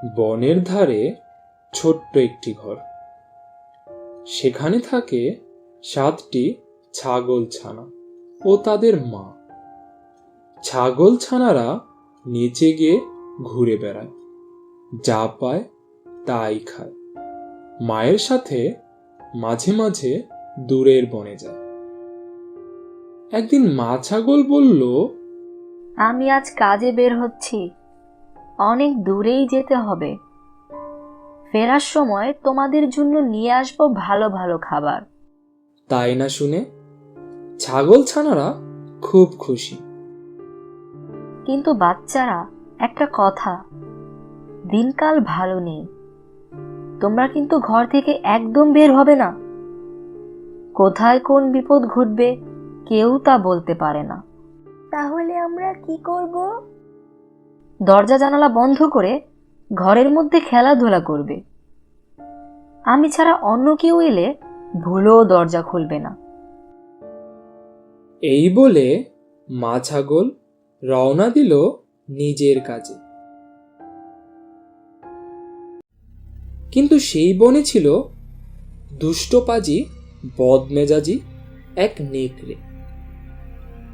বনের ধারে ছোট্ট একটি ঘর। সেখানে থাকে 7টি ছাগল ছানা ও তাদের মা। ছাগল ছানারা নিচে গিয়ে ঘুরে বেড়ায়, যা পায় তাই খায়। মায়ের সাথে মাঝে মাঝে দূরের বনে যায়। একদিন মা ছাগল বলল, আমি আজ কাজে বের হচ্ছি, অনেক দূরেই যেতে হবে। ফেরার সময় তোমাদের জন্য নিয়ে আসবো ভালো ভালো খাবার। তাই না শুনে ছাগল ছানারা খুব খুশি। কিন্তু বাচ্চারা, একটা কথা, দিনকাল ভালো নেই। তোমরা কিন্তু ঘর থেকে একদম বের হবে না। কোথায় কোন বিপদ ঘটবে কেউ তা বলতে পারে না। তাহলে আমরা কি করব? দরজা জানালা বন্ধ করে ঘরের মধ্যে খেলাধুলা করবে। আমি ছাড়া অন্য কেউ এলে ভুলেও দরজা খুলবে না। এই বলে মা ছাগল রওনা দিল নিজের কাজে। কিন্তু সেই বনে ছিল দুষ্টপাজি বদমেজাজি এক নেকড়ে।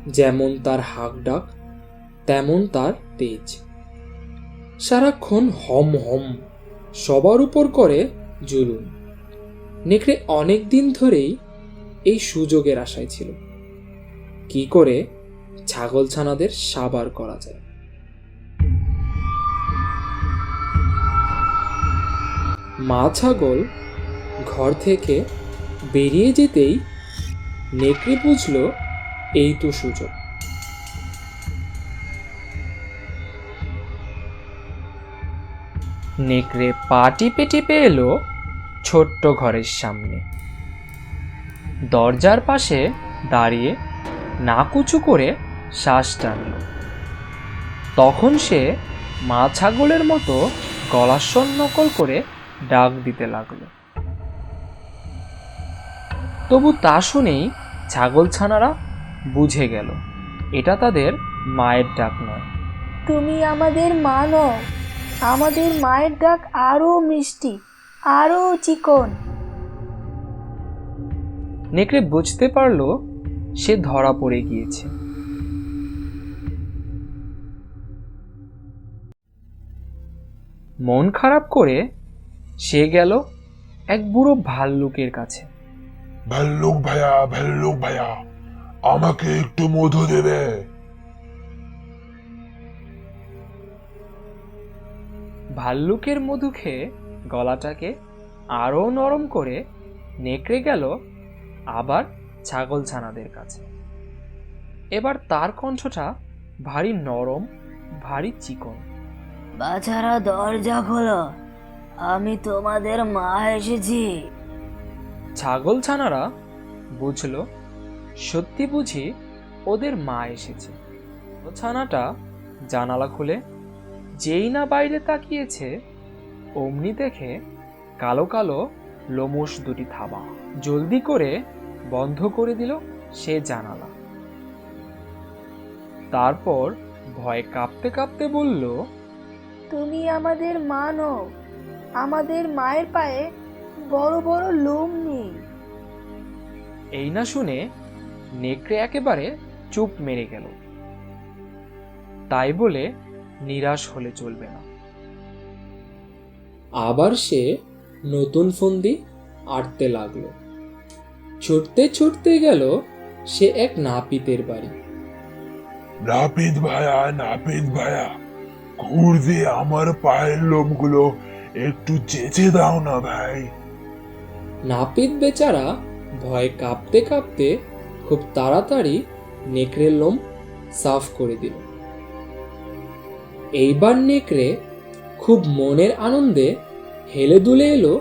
যেমন তার হাঁক ডাক, তেমন তার তেজ। সারাক্ষণ হম হম সবার উপর করে জুলুম। নেকড়ে অনেক দিন ধরেই এই সুযোগের আশায় ছিল, কি করে ছাগলছানাদের সাবার করা যায়। মা ছাগল ঘর থেকে বেরিয়ে যেতেই নেকড়ে বুঝল এই তো সুযোগ। নেকড়ে পা টিপে টিপে এলো ছোট্ট ঘরের সামনে। দরজার পাশে দাঁড়িয়ে নাক উঁচু করে শ্বাস টানল। তখন সে মা ছাগলের মতো গলার স্বর নকল করে ডাক দিতে লাগলো। তবু তা শুনেই ছাগলছানারা বুঝে গেল এটা তাদের মায়ের ডাক নয়। তুমি আমাদের মা নও, আমাদের মায়ের ডাক আরো মিষ্টি, আরো চিকন। নেকড়ে বুঝতে পারল সে ধরা পড়ে গিয়েছে। মন খারাপ করে সে গেল এক বুড়ো ভাল্লুকের কাছে। ভাল্লুক ভাইয়া, আমাকে একটু মধু দেবে? ভাল্লুকের মধু খেয়ে গলাটাকে আরো নরম করে নেকড়ে গেল আবার ছাগলছানাদের কাছে। এবার তার কণ্ঠটা ভারী নরম, ভারী চিকন। বাছারা, দরজা খোলো, আমি তোমাদের মা এসেছি। ছাগলছানারা বুঝল সত্যি বুঝি ওদের মা এসেছে। ছানাটা জানালা খুলে যেই না বাইরে তাকিয়েছে, অমনি দেখে কালো কালো লোমশ দুটি থাবা। জলদি করে বন্ধ করে দিল সে জানালা। তারপর ভয়ে কাঁপতে কাঁপতে বলল, তুমি আমাদের মা নও, আমাদের মায়ের পায়ে বড় বড় লোম নেই। এই না শুনে নেকড়ে একেবারে চুপ মেরে গেল। তাই বলে নিরাশ হলে চলবে না। আবার সে নতুন ফন্দি আঁটতে লাগলো। ছুটতে ছুটতে গেল সে এক নাপিতের বাড়ি। নাপিত ভাইয়া, ঘুর দিয়ে আমার পায়ের লোমগুলো একটু চেঁচে দাও না ভাই। নাপিত বেচারা ভয়ে কাঁপতে কাঁপতে খুব তাড়াতাড়ি নেকড়ের লোম সাফ করে দিল। এইবার নেকড়ে খুব মনের আনন্দে হেলে দুলে এলো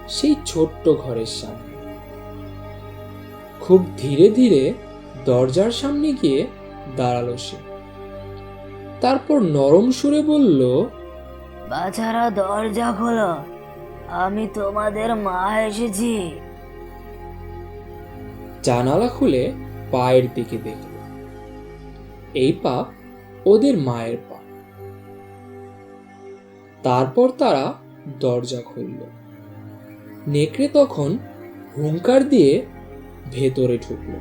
সেই ছোট্ট ঘরের সামনে। খুব ধীরে ধীরে দরজার সামনে গিয়ে দাঁড়ালো সে। তারপর নরম সুরে বলল, বাছারা, দরজা খোলো, আমি তোমাদের মা এসেছি। জানালা খুলে পায়ের দিকে দেখল। এই পা ওদের মায়ের পা। তারপর তারা দরজা খুলল। নেকড়ে তখন হুংকার দিয়ে ভেতরে ঢুকলো।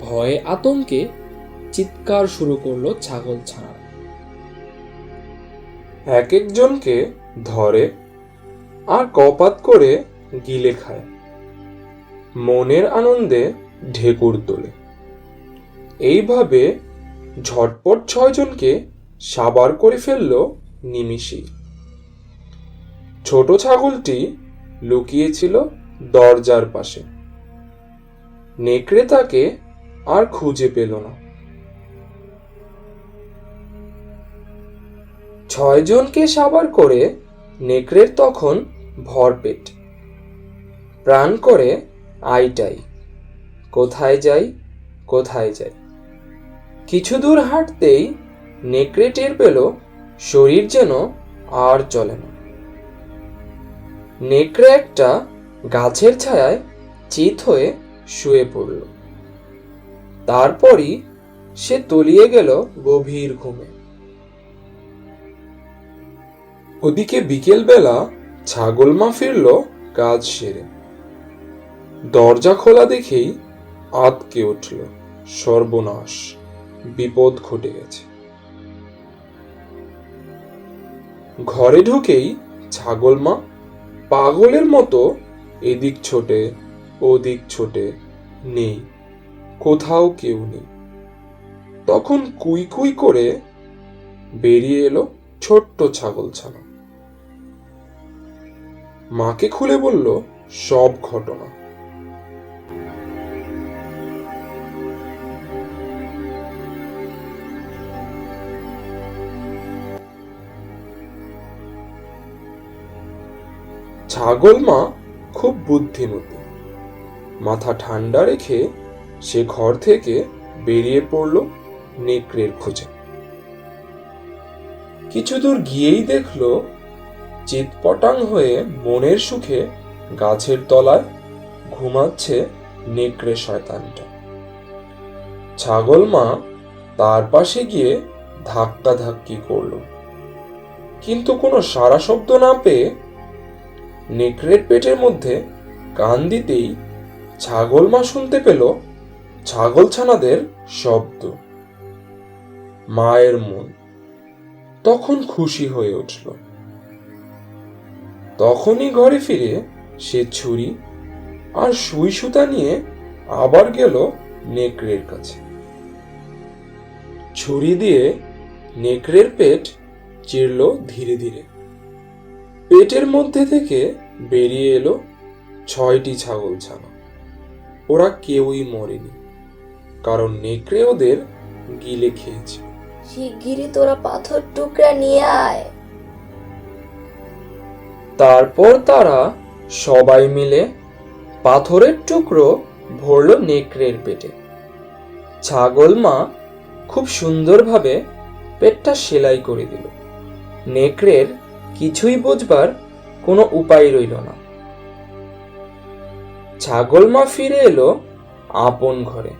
ভয়ে আতঙ্কে চিৎকার শুরু করলো ছাগলছানা। এক একজনকে ধরে আর কপাত করে গিলে খায়। মনের আনন্দে ঢেকুর তোলে। এইভাবে ঝটপট 6 জনকে সাবার করে ফেলল নিমিষেই। ছোট ছাগলটি লুকিয়েছিল দরজার পাশে। নেকড়ে তাকে আর খুঁজে পেল না। 6 জনকে সাবার করে নেকড়ের তখন ভরপেট। প্রাণ করে আইটাই, কোথায় যাই কোথায় যাই। কিছু দূর হাঁটতেই নেকড়ে টের পেল শরীর যেন আর চলে না। নেকড়ে একটা গাছের ছায়ায় চিত হয়ে শুয়ে পড়ল। তারপরই সে তলিয়ে গেল গভীর ঘুমে। ওদিকে বিকেলবেলা ছাগল মা ফিরল কাজ সেরে। দরজা খোলা দেখেই আঁতকে উঠল। সর্বনাশ, বিপদ ঘটে গেছে। ঘরে ঢুকেই ছাগল মা পাগলের মতো এদিক ছোটে ওদিক ছোটে, নেই, কোথাও কেউ নেই। তখন কুই কুই করে বেরিয়ে এলো ছোট্ট ছাগলছানা। মাকে খুলে বলল সব ঘটনা। ছাগল মা খুব বুদ্ধিমতী। মাথা ঠান্ডা রেখে সে ঘর থেকে বেরিয়ে পড়ল নেকড়ের খোঁজে। কিছু দূর গিয়েই দেখলো চিৎপটাং হয়ে মনের সুখে গাছের তলায় ঘুমাচ্ছে নেকড়ে শয়তানটা। ছাগল মা তার পাশে গিয়ে ধাক্কা ধাক্কি করলো, কিন্তু কোনো সাড়া শব্দ না পেয়ে নেকড়ের পেটের মধ্যে কান দিতেই ছাগল মা শুনতে পেল ছাগলছানাদের শব্দ। মায়ের মন তখন খুশি হয়ে উঠল। তখনই ঘরে ফিরে সে ছুরি আর সুই সুতা নিয়ে আবার গেল নেকড়ের কাছে। ছুরি দিয়ে নেকড়ের পেট চিরল ধীরে ধীরে। পেটের মধ্যে থেকে বেরিয়ে এলো 6টি ছাগলছানা। ওরা কেউই মরেনি, কারণ নেকড়ে ওদের গিলে খেয়েছে। শিগগিরই তোরা পাথর টুকরা নিয়ে আয়। তারপর তারা সবাই মিলে পাথরের টুকরো ভরল নেকড়ের পেটে। ছাগল মা খুব সুন্দরভাবে পেটটা সেলাই করে দিল। নেকড়ের কিছুই বুঝবার কোনো উপায় রইল না। ছাগল মা ফিরে এলো আপন ঘরে।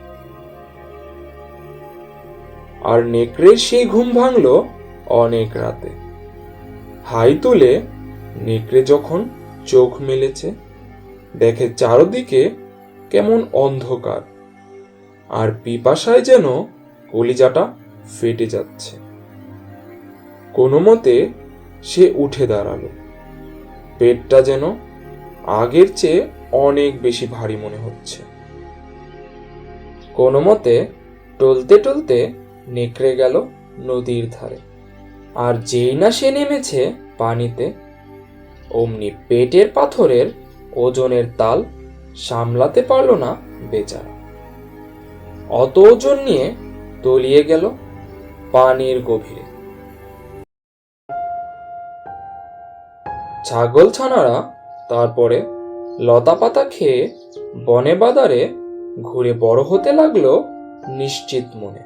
আর নেকড়ের সেই ঘুম ভাঙল অনেক রাতে। হাই তুলে নেকড়ে যখন চোখ মেলেছে, দেখে চারদিকে কেমন অন্ধকার, আর পিপাসায় যেন কলিজাটা ফেটে যাচ্ছে। কোনো মতে সে উঠে দাঁড়ালো। পেটটা যেন আগের চেয়ে অনেক বেশি ভারী মনে হচ্ছে। কোনো মতে টলতে টলতে নেকড়ে গেল নদীর ধারে। আর যেই না সে নেমেছে পানিতে, অমনি পেটের পাথরের ওজনের তাল সামলাতে পারল না বেচারা। অত ওজন নিয়ে তলিয়ে গেল পানির গভীরে। ছাগলছানারা তারপরে লতা পাতা খেয়ে বনে বাদারে ঘুরে বড় হতে লাগলো নিশ্চিত মনে।